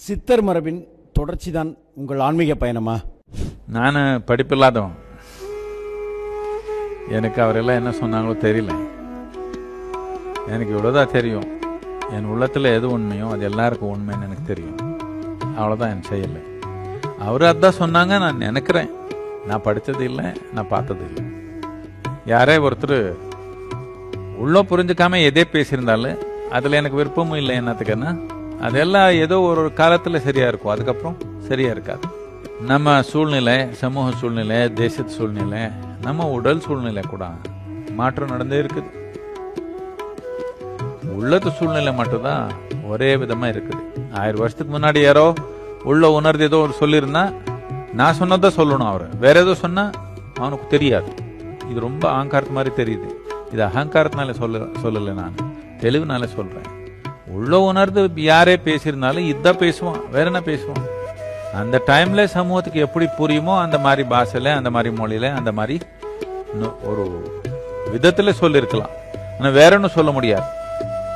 சித்தர் மரபின் தொடர்ச்சி தான் உங்கள் ஆன்மீக பயணமா? நான் படிப்பில்லாதவன். எனக்கு அவரெல்லாம் என்ன சொன்னாங்களோ தெரியல. எனக்கு இவ்வளோதான் தெரியும். என் உள்ளத்தில் எது உண்மையோ அது எல்லாருக்கும் உண்மைன்னு எனக்கு தெரியும். அவ்வளோதான் என் செயல். அவர் அதான் சொன்னாங்க, நான் நினைக்கிறேன். நான் படித்தது இல்லை, நான் பார்த்தது இல்லை. யாரே ஒருத்தர் உள்ள புரிஞ்சுக்காம எதே பேசியிருந்தாலும் அதில் எனக்கு விருப்பமும் இல்லை. என்னத்துக்குன்னா அதெல்லாம் ஏதோ ஒரு காலத்தில் சரியா இருக்கும், அதுக்கப்புறம் சரியா இருக்காது. நம்ம சூழ்நிலை, சமூக சூழ்நிலை, தேசத்து சூழ்நிலை, நம்ம உடல் சூழ்நிலை கூட மாற்றம் நடந்தே இருக்குது. உள்ளத்து சூழ்நிலை மட்டும்தான் ஒரே விதமா இருக்குது. 1000 வருஷத்துக்கு முன்னாடி யாரோ உள்ள உணர்ந்து ஏதோ ஒரு சொல்லியிருந்தா நான் சொன்னதான் சொல்லணும். அவர் வேற ஏதோ சொன்னா அவனுக்கு தெரியாது. இது ரொம்ப அகங்காரத்து மாதிரி தெரியுது. இது அகங்காரத்தினால சொல்லலை, நான் தெளிவுனால சொல்றேன். உள்ள உணர்ந்து யாரே பேசியிருந்தாலும் இதான் பேசுவான், வேற என்ன பேசுவான். அந்த டைம்ல சமூகத்துக்கு எப்படி புரியுமோ அந்த மாதிரி பாஷையில, அந்த மாதிரி மொழியில, அந்த மாதிரி ஒரு விதத்துல சொல்லிருக்கலாம். ஆனா வேற ஒன்னும் சொல்ல முடியாது.